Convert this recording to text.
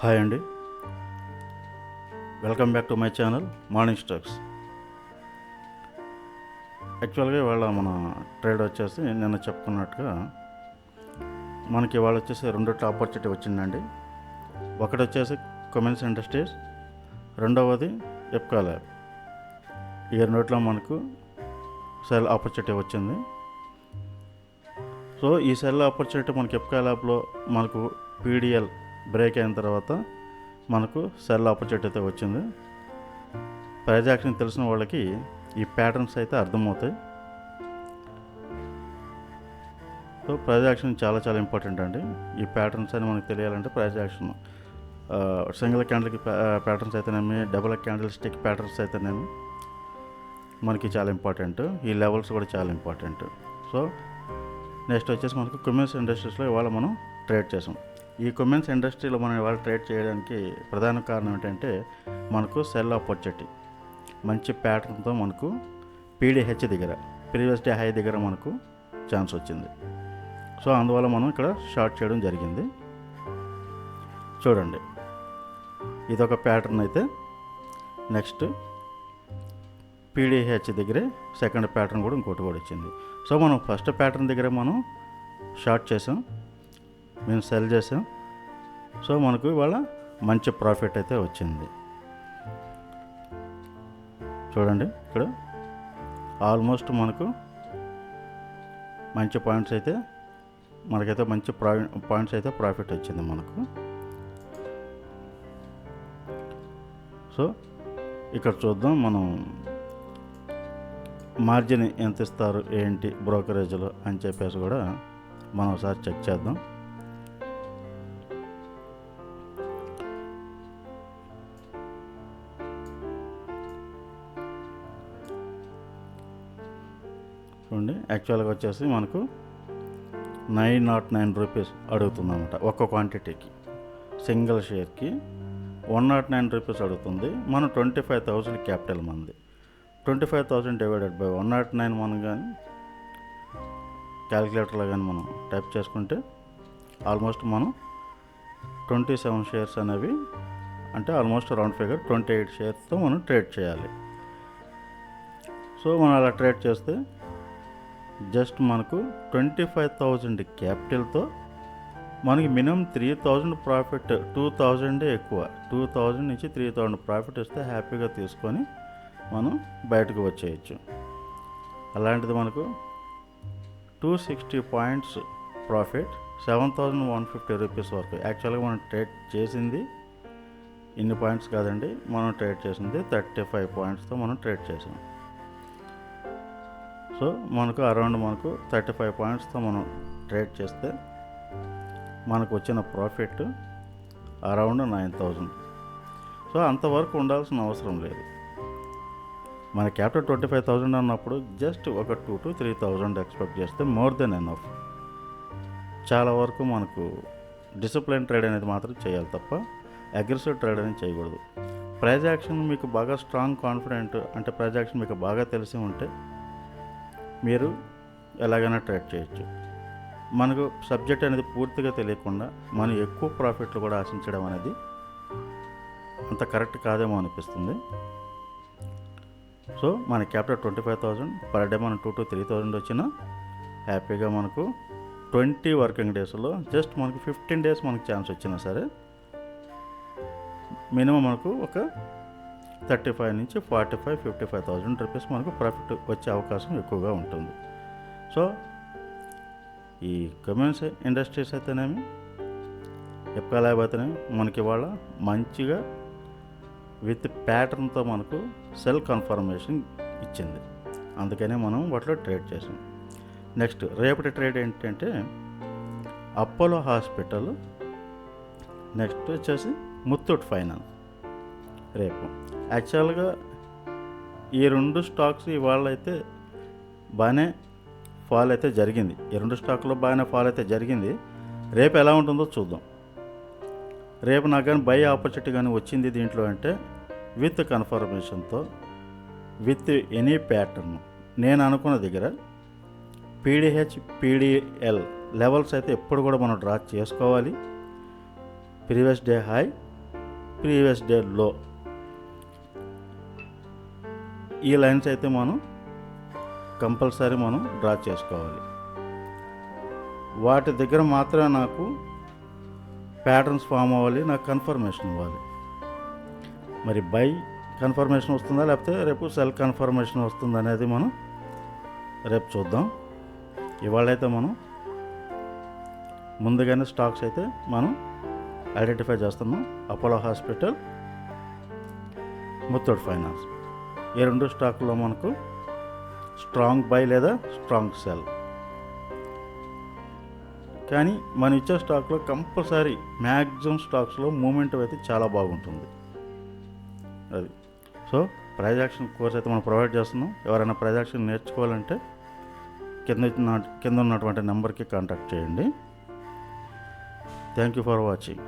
Hi అండి, welcome back to my channel morning stocks. యాక్చువల్గా ఇవాళ మన ట్రేడ్ వచ్చేసి నిన్న చెప్పుకున్నట్టుగా మనకి ఇవాళ వచ్చేసి రెండు ఆపర్చునిటీ వచ్చిందండి. ఒకటి వచ్చేసి కొమెన్స్ ఇండస్ట్రీస్, రెండవది ఎప్కా ల్యాబ్. ఈ రెండిట్లో మనకు సెల్ ఆపర్చునిటీ వచ్చింది. సో ఈ సెల్ ఆపర్చునిటీ మనకి ఎప్కా ల్యాబ్లో మనకు పీడిఎల్ బ్రేక్ అయిన తర్వాత మనకు సెల్ ఆపర్చునిటీ అయితే వచ్చింది. ప్రైజ్ యాక్షన్ తెలిసిన వాళ్ళకి ఈ ప్యాటర్న్స్ అయితే అర్థమవుతాయి. సో ప్రైజ్ యాక్షన్ చాలా చాలా ఇంపార్టెంట్ అండి. ఈ ప్యాటర్న్స్ అని మనకు తెలియాలంటే ప్రైజ్ యాక్షన్ సింగిల్ క్యాండిల్కి ప్యాటర్న్స్ అయితేనేమి, డబుల్ క్యాండిల్ స్టిక్ ప్యాటర్న్స్ అయితేనేమి మనకి చాలా ఇంపార్టెంట్. ఈ లెవెల్స్ కూడా చాలా ఇంపార్టెంట్. సో నెక్స్ట్ వచ్చేసి మనకు కొమెన్స్ ఇండస్ట్రీస్లో ఇవాళ మనం ట్రేడ్ చేసాం. ఈ కొమెన్స్ ఇండస్ట్రీలో మనం ఇవాళ ట్రేడ్ చేయడానికి ప్రధాన కారణం ఏంటంటే మనకు సెల్ ఆపర్చునిటీ మంచి ప్యాటర్న్తో మనకు పీడిహెచ్ దగ్గర ప్రీవియస్ డే హై దగ్గర మనకు ఛాన్స్ వచ్చింది. సో అందువల్ల మనం ఇక్కడ షార్ట్ చేయడం జరిగింది. చూడండి, ఇదొక ప్యాటర్న్ అయితే నెక్స్ట్ పీడిహెచ్ దగ్గరే సెకండ్ ప్యాటర్న్ కూడా ఇంకోటి కూడా వచ్చింది. సో మనం ఫస్ట్ ప్యాటర్న్ దగ్గర మనం షార్ట్ చేసాం, మేము సెల్ చేసాం. సో మనకు ఇవాళ మంచి ప్రాఫిట్ అయితే వచ్చింది. చూడండి, ఇక్కడ ఆల్మోస్ట్ మనకు మంచి పాయింట్స్ అయితే మనకైతే మంచి పాయింట్స్ అయితే ప్రాఫిట్ వచ్చింది మనకు. సో ఇక్కడ చూద్దాం, మనం మార్జిన్ ఎంత ఇస్తారు ఏంటి బ్రోకరేజ్లో అని చెప్పేసి కూడా మనం ఒకసారి చెక్ చేద్దాం. చూడండి, యాక్చువల్గా వచ్చేసి మనకు 909 రూపీస్ అడుగుతుందన్నమాట ఒక్క క్వాంటిటీకి. సింగిల్ షేర్కి 109 రూపీస్ అడుగుతుంది. మనం 25,000 క్యాపిటల్ మంది. 25,000 డివైడెడ్ బై 109 మనం కానీ క్యాలిక్యులేటర్లో కానీ మనం టైప్ చేసుకుంటే ఆల్మోస్ట్ మనం 27 షేర్స్ అనేవి, అంటే ఆల్మోస్ట్ రౌండ్ ఫిగర్ 28 షేర్స్తో మనం ట్రేడ్ చేయాలి. సో మనం అలా ట్రేడ్ చేస్తే జస్ట్ మనకు 25,000 క్యాపిటల్తో మనకి మినిమం 3,000 ప్రాఫిట్, 2,000 ఎక్కువ, 2,000 నుంచి 3,000 ప్రాఫిట్ వస్తే హ్యాపీగా తీసుకొని మనం బయటకు వచ్చేయచ్చు. అలాంటిది మనకు 260 పాయింట్స్ ప్రాఫిట్, 7,150 రూపీస్ వరకు. యాక్చువల్గా మనం ట్రేడ్ చేసింది ఇన్ని పాయింట్స్ కాదండి, మనం ట్రేడ్ చేసింది 35 పాయింట్స్తో మనం ట్రేడ్ చేసాం. సో మనకు అరౌండ్ మనకు 35 పాయింట్స్తో మనం ట్రేడ్ చేస్తే మనకు వచ్చిన ప్రాఫిట్ అరౌండ్ 9,000. సో అంతవరకు ఉండాల్సిన అవసరం లేదు. మన క్యాపిటల్ 25,000 అన్నప్పుడు జస్ట్ ఒక 2,000 to 3,000 ఎక్స్పెక్ట్ చేస్తే మోర్ దెన్ ఎనఫ్. చాలా వరకు మనకు డిసిప్లిన్ ట్రేడ్ అనేది మాత్రం చేయాలి తప్ప అగ్రెసివ్ ట్రేడ్ అనేది చేయకూడదు. ప్రైజ్ యాక్షన్ మీకు బాగా స్ట్రాంగ్ కాన్ఫిడెంట్, అంటే ప్రైజ్ యాక్షన్ మీకు బాగా తెలిసి ఉంటే మీరు ఎలాగైనా ట్రేడ్ చేయొచ్చు. మనకు సబ్జెక్ట్ అనేది పూర్తిగా తెలియకుండా మనం ఎక్కువ ప్రాఫిట్లు కూడా ఆశించడం అనేది అంత కరెక్ట్ కాదేమో అనిపిస్తుంది. సో మన క్యాపిటల్ 25,000 పర్ డే మనం 2,000 to 3,000 వచ్చినా హ్యాపీగా మనకు 20 వర్కింగ్ డేస్లో జస్ట్ మనకు 15 డేస్ మనకు ఛాన్స్ వచ్చినా సరే మినిమం మనకు ఒక 35 నుంచి 45, 55,000 రూపీస్ మనకు ప్రాఫిట్ వచ్చే అవకాశం ఎక్కువగా ఉంటుంది. సో ఈ కొమెన్స్ ఇండస్ట్రీస్ అయితేనేమి, ఎప్కా ల్యాబ్ అయితేనేమి మనకి ఇవాళ మంచిగా విత్ ప్యాటర్న్తో మనకు సెల్ కన్ఫర్మేషన్ ఇచ్చింది. అందుకనే మనం వాటిలో ట్రేడ్ చేసాం. నెక్స్ట్ రేపటి ట్రేడ్ ఏంటంటే అపోలో హాస్పిటల్, నెక్స్ట్ వచ్చేసి ముత్తూట్ ఫైనాన్స్ రేపు. యాక్చువల్గా ఈ రెండు స్టాక్స్ ఇవాళ అయితే బాగానే ఫాల్ అయితే జరిగింది. ఈ రెండు స్టాక్లో బాగానే ఫాల్ అయితే జరిగింది. రేపు ఎలా ఉంటుందో చూద్దాం. రేపు నాకు కానీ బై ఆపర్చునిటీ కానీ వచ్చింది దీంట్లో అంటే విత్ కన్ఫర్మేషన్తో, విత్ ఎనీ ప్యాటర్న్ నేను అనుకున్న దగ్గర పీడిహెచ్, పీడిఎల్ లెవెల్స్ అయితే ఎప్పుడు కూడా మనం డ్రా చేసుకోవాలి. Previous day high previous day లో, ఈ లైన్స్ అయితే మనం కంపల్సరీ మనం డ్రా చేసుకోవాలి. వాటి దగ్గర మాత్రమే నాకు ప్యాటర్న్స్ ఫామ్ అవ్వాలి, నాకు కన్ఫర్మేషన్ ఇవ్వాలి. మరి బై కన్ఫర్మేషన్ వస్తుందా లేకపోతే రేపు సెల్ కన్ఫర్మేషన్ వస్తుందా అనేది మనం రేపు చూద్దాం. ఇవాళైతే మనం ముందుగానే స్టాక్స్ అయితే మనం ఐడెంటిఫై చేస్తున్నాం. అపోలో హాస్పిటల్, ముత్తూట్ ఫైనాన్స్, ఈ 2 స్టాకుల్లో మనకు స్ట్రాంగ్ బై లేదా స్ట్రాంగ్ సెల్. కానీ మనం ఇచ్చే స్టాక్లో కంపల్సరీ మ్యాక్సిమం స్టాక్స్లో మూమెంట్ అయితే చాలా బాగుంటుంది. అది సో ప్రైజ్ యాక్షన్ కోర్స్ అయితే మనం ప్రొవైడ్ చేస్తున్నాం. ఎవరైనా ప్రైజ్ యాక్షన్ నేర్చుకోవాలంటే కింద ఉన్నటువంటి నెంబర్కి కాంటాక్ట్ చేయండి. Thank you for watching.